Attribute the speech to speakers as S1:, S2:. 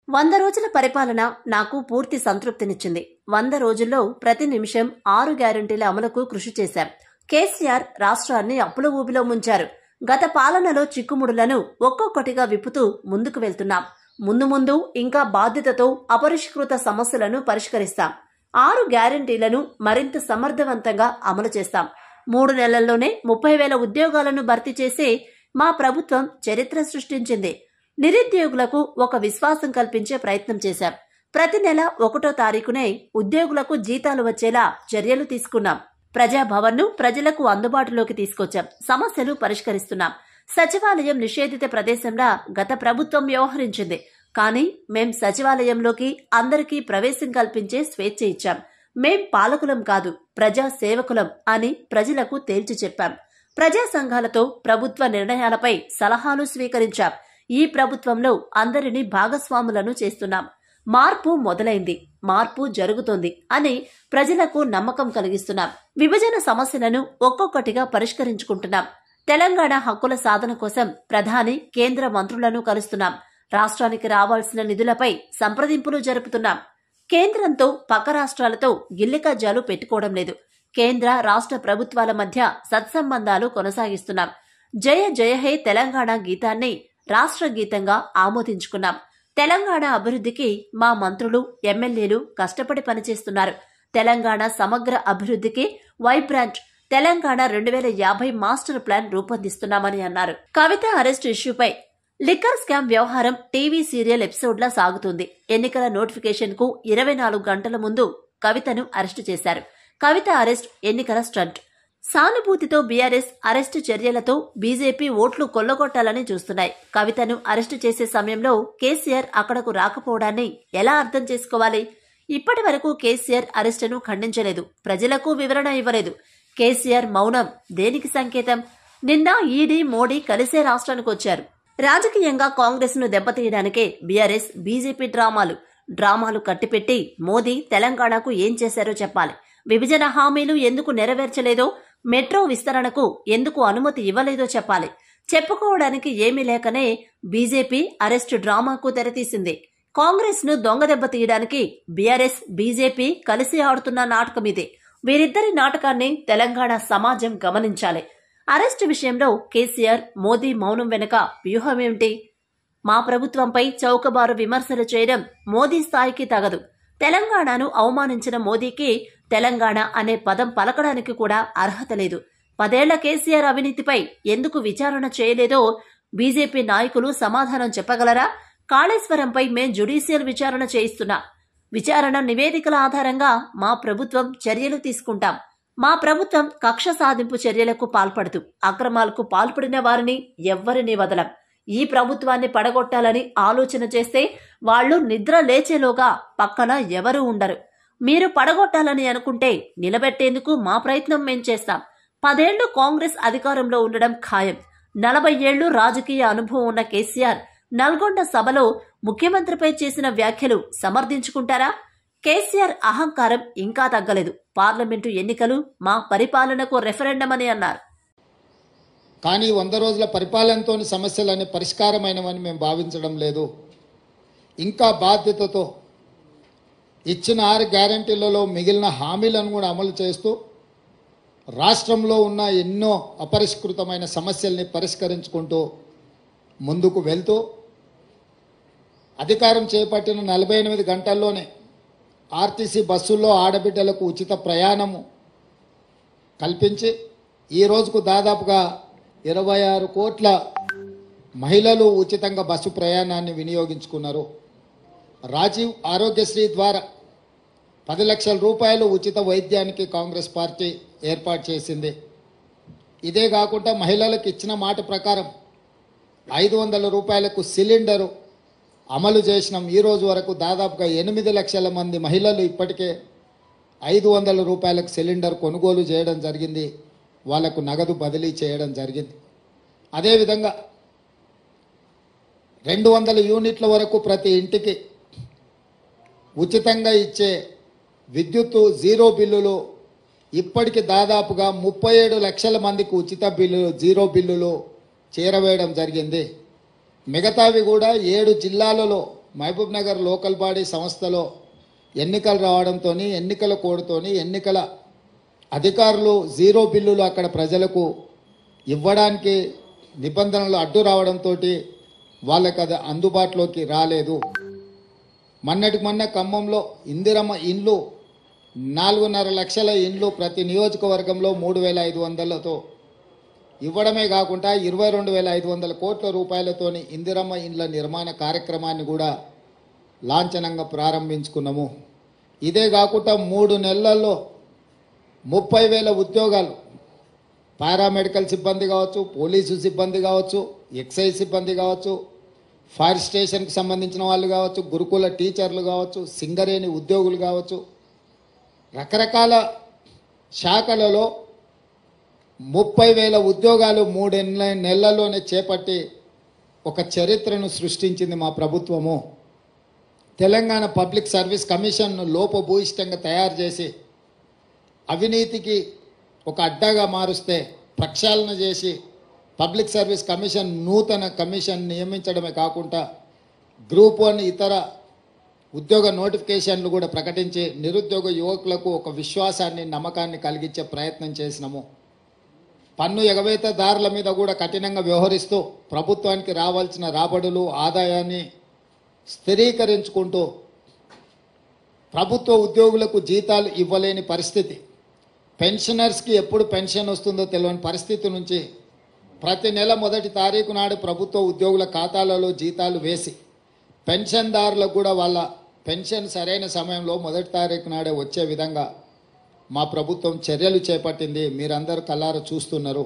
S1: 100 రోజుల పరిపాలన నాకు పూర్తి సంతృప్తినిచ్చింది. 100 రోజుల్లో ప్రతి నిమిషం 6 గ్యారంటీల అమలుకు కృషి చేశాం. కేసీఆర్ రాష్ట్రాన్ని అప్పుల ఊబిలో ముంచారు. గత పాలనలో చిక్కుముడులను ఒక్కొక్కటిగా విప్పుతూ ముందుకు వెళ్తున్నాం. ముందు ఇంకా బాధ్యతతో అపరిష్కృత సమస్యలను పరిష్కరిస్తాం. 6 గ్యారంటీలను మరింత సమర్థవంతంగా అమలు చేస్తాం. 3 నెలల్లోనే 30,000 ఉద్యోగాలను భర్తీ చేసి మా ప్రభుత్వం చరిత్ర సృష్టించింది. నిరుద్యోగులకు ఒక విశ్వాసం కల్పించే ప్రయత్నం చేశాం. ప్రతి నెల 1వ తారీఖునే ఉద్యోగులకు జీతాలు వచ్చేలా చర్యలు తీసుకున్నాం. ప్రజాభవన్ను ప్రజలకు అందుబాటులోకి తీసుకొచ్చాం. సమస్యలు పరిష్కరిస్తున్నాం. సచివాలయం నిషేధిత ప్రదేశంలా గత ప్రభుత్వం వ్యవహరించింది. కానీ మేం సచివాలయంలోకి అందరికీ ప్రవేశం కల్పించే స్వేచ్ఛ ఇచ్చాం. మేం పాలకులం కాదు, ప్రజా సేవకులం అని ప్రజలకు తేల్చి చెప్పాం. ప్రజా సంఘాలతో ప్రభుత్వ నిర్ణయాలపై సలహాలు స్వీకరించాం. ఈ ప్రభుత్వంలో అందరినీ భాగస్వాములను చేస్తున్నాం. మార్పు మొదలైంది, మార్పు జరుగుతోంది అని ప్రజలకు నమ్మకం కలిగిస్తున్నాం. విభజన సమస్యలను ఒక్కొక్కటిగా పరిష్కరించుకుంటున్నాం. తెలంగాణ హక్కుల సాధన కోసం ప్రధాని, కేంద్ర మంత్రులను కలుస్తున్నాం. రాష్ట్రానికి రావాల్సిన నిధులపై సంప్రదింపులు జరుపుతున్నాం. కేంద్రంతో పక్క రాష్ట్రాలతో గిల్లికజ్జాలు పెట్టుకోవడం లేదు. కేంద్ర రాష్ట్ర ప్రభుత్వాల మధ్య సత్సంబంధాలు కొనసాగిస్తున్నాం. జయ జయ హే తెలంగాణ గీతాన్ని రాష్ట్ర గీతంగా ఆమోదించుకున్నాం. తెలంగాణ అభివృద్ధికి మా మంత్రులు, ఎమ్మెల్యేలు కష్టపడి పనిచేస్తున్నారు. తెలంగాణ సమగ్ర అభివృద్ధికి వైబ్రాంట్ తెలంగాణ 2050 మాస్టర్ ప్లాన్ రూపొందిస్తున్నామని అన్నారు. కవిత అరెస్ట్ ఇష్యూపై లిక్కర్ స్కామ్ వ్యవహారం టీవీ సీరియల్ ఎపిసోడ్లా సాగుతుంది. ఎన్నికల నోటిఫికేషన్ కు 24 గంటల ముందు కవితను అరెస్టు చేశారు. కవిత అరెస్ట్ ఎన్నికల స్టంట్. సానుభూతితో బీఆర్ఎస్ అరెస్టు చర్యలతో బీజేపీ ఓట్లు కొల్లగొట్టాలని చూస్తున్నాయి. కవితను అరెస్టు చేసే సమయంలో కేసీఆర్ అక్కడకు రాకపోవడాన్ని ఎలా అర్థం చేసుకోవాలి? ఇప్పటి వరకు కేసీఆర్ అరెస్టును ఖండించలేదు, ప్రజలకు వివరణ ఇవ్వలేదు. కేసీఆర్ మౌనం దేనికి సంకేతం? నిన్న ఈడీ, మోడీ కలిసే రాష్ట్రానికి వచ్చారు. రాజకీయంగా కాంగ్రెస్ ను దెబ్బతీయడానికే బీఆర్ఎస్, బీజేపీ డ్రామాలు కట్టిపెట్టి మోదీ తెలంగాణకు ఏం చేశారో చెప్పాలి. విభజన హామీలు ఎందుకు నెరవేర్చలేదో, మెట్రో విస్తరణకు ఎందుకు అనుమతి ఇవ్వలేదో చెప్పాలి. చెప్పుకోవడానికి ఏమీ లేకనే బీజేపీ అరెస్టు డ్రామాకు తెరతీసింది. కాంగ్రెస్ ను దొంగదెబ్బ తీయడానికి బీఆర్ఎస్, బీజేపీ కలిసి ఆడుతున్న నాటకమిదే. వీరిద్దరి నాటకాన్ని తెలంగాణ సమాజం గమనించాలి. అరెస్టు విషయంలో కేసీఆర్, మోదీ మౌనం వెనుక వ్యూహమేమిటి? మా ప్రభుత్వంపై చౌకబారు విమర్శలు చేయడం మోదీ స్థాయికి తగదు. తెలంగాణను అవమానించిన మోదీకి తెలంగాణ అనే పదం పలకడానికి కూడా అర్హత లేదు. 10 ఏళ్ల కేసీఆర్ అవినీతిపై ఎందుకు విచారణ చేయలేదో బీజేపీ నాయకులు సమాధానం చెప్పగలరా? కాళేశ్వరంపై మేం జ్యుడిషియల్ విచారణ చేయిస్తున్నా. విచారణ నివేదికల ఆధారంగా మా ప్రభుత్వం చర్యలు తీసుకుంటాం. మా ప్రభుత్వం కక్ష సాధింపు చర్యలకు పాల్పడుతూ అక్రమాలకు పాల్పడిన వారిని ఎవ్వరినీ వదలం. ఈ ప్రభుత్వాన్ని పడగొట్టాలని ఆలోచన చేస్తే వాళ్లు నిద్ర లేచేలోగా పక్కన ఎవరూ ఉండరు. మీరు పడగొట్టాలని అనుకుంటే నిలబెట్టేందుకు మా ప్రయత్నం మేం చేస్తాం. 10 ఏళ్లు కాంగ్రెస్ అధికారంలో ఉండడం ఖాయం. 40 ఏళ్లు రాజకీయ అనుభవం ఉన్న కేసీఆర్ నల్గొండ సభలో ముఖ్యమంత్రిపై చేసిన వ్యాఖ్యలు సమర్థించుకుంటారా? కేసీఆర్ అహంకారం ఇంకా తగ్గలేదు. పార్లమెంటు ఎన్నికలు మా పరిపాలనకు రెఫరెండం అని అన్నారు.
S2: కానీ 100 రోజుల పరిపాలనతోని సమస్యలన్నీ పరిష్కారమైనవని మేము భావించడం లేదు. ఇంకా బాధ్యతతో ఇచ్చిన 6 గ్యారంటీలలో మిగిలిన హామీలను కూడా అమలు చేస్తూ రాష్ట్రంలో ఉన్న ఎన్నో అపరిష్కృతమైన సమస్యల్ని పరిష్కరించుకుంటూ ముందుకు వెళ్తూ అధికారం చేపట్టిన 48 గంటల్లోనే ఆర్టీసీ బస్సుల్లో ఆడబిడ్డలకు ఉచిత ప్రయాణము కల్పించి ఈ రోజుకు దాదాపుగా 26 కోట్ల మహిళలు ఉచితంగా బస్సు ప్రయాణాన్ని వినియోగించుకున్నారు. రాజీవ్ ఆరోగ్యశ్రీ ద్వారా 10 లక్షల రూపాయలు ఉచిత వైద్యానికి కాంగ్రెస్ పార్టీ ఏర్పాటు చేసింది. ఇదే కాకుండా మహిళలకు ఇచ్చిన మాట ప్రకారం 500 రూపాయలకు సిలిండరు అమలు చేసినాం. ఈ రోజు వరకు దాదాపుగా 8 లక్షల మంది మహిళలు ఇప్పటికే 500 రూపాయలకు సిలిండర్ కొనుగోలు చేయడం జరిగింది. వాళ్లకు నగదు బదిలీ చేయడం జరిగింది. అదేవిధంగా 200 యూనిట్ల వరకు ప్రతి ఇంటికి ఉచితంగా ఇచ్చే విద్యుత్తు జీరో బిల్లులు ఇప్పటికి దాదాపుగా 37 లక్షల మందికి ఉచిత బిల్లులు, జీరో బిల్లులు చేరవేయడం జరిగింది. మిగతావి కూడా 7 జిల్లాలలో మహబూబ్ నగర్ లోకల్ బాడీ సంస్థలో ఎన్నికలు రావడంతో ఎన్నికల కోడ్తోని ఎన్నికల అధికారులు జీరో బిల్లులు అక్కడ ప్రజలకు ఇవ్వడానికి నిబంధనలు అడ్డు రావడంతో వాళ్ళకి అది అందుబాటులోకి రాలేదు. మొన్నటికి మొన్న ఖమ్మంలో ఇందిరమ్మ ఇండ్లు 4.5 లక్షల ఇండ్లు ప్రతి నియోజకవర్గంలో 3,500లతో ఇవ్వడమే కాకుండా 22,500 కోట్ల రూపాయలతోని ఇందిరమ్మ ఇండ్ల నిర్మాణ కార్యక్రమాన్ని కూడా లాంఛనంగా ప్రారంభించుకున్నాము. ఇదే కాకుండా 3 నెలల్లో 30,000 ఉద్యోగాలు పారామెడికల్ సిబ్బంది కావచ్చు, పోలీసు సిబ్బంది కావచ్చు, ఎక్సైజ్ సిబ్బంది కావచ్చు, ఫైర్ స్టేషన్కి సంబంధించిన వాళ్ళు కావచ్చు, గురుకుల టీచర్లు కావచ్చు, సింగరేణి ఉద్యోగులు కావచ్చు, రకరకాల శాఖలలో 30,000 ఉద్యోగాలు 3 నెలల్లోనే చేపట్టి ఒక చరిత్రను సృష్టించింది మా ప్రభుత్వము. తెలంగాణ పబ్లిక్ సర్వీస్ కమిషన్ను లోపభూయిష్టంగా తయారు చేసి అవినీతికి ఒక అడ్డాగా మారుస్తే ప్రక్షాళన చేసి పబ్లిక్ సర్వీస్ కమిషన్ నూతన కమిషన్ నియమించడమే కాకుండా గ్రూప్ 1 ఇతర ఉద్యోగ నోటిఫికేషన్లు కూడా ప్రకటించి నిరుద్యోగ యువకులకు ఒక విశ్వాసాన్ని నమ్మకాన్ని కలిగించే ప్రయత్నం చేసినాము. పన్ను ఎగవేతదారుల మీద కూడా కఠినంగా వ్యవహరిస్తూ ప్రభుత్వానికి రావాల్సిన రాబడులు ఆదాయాన్ని స్థిరీకరించుకుంటూ ప్రభుత్వ ఉద్యోగులకు జీతాలు ఇవ్వలేని పరిస్థితి, పెన్షనర్స్కి ఎప్పుడు పెన్షన్ వస్తుందో తెలియని పరిస్థితి నుంచి ప్రతి నెల 1వ తారీఖు నాడు ప్రభుత్వ ఉద్యోగుల ఖాతాలలో జీతాలు వేసి పెన్షన్దారులకు కూడా వాళ్ళ పెన్షన్ సరైన సమయంలో 1వ తారీఖు నాడే వచ్చే విధంగా మా ప్రభుత్వం చర్యలు చేపట్టింది. మీరందరూ కళ్ళారా చూస్తున్నారు.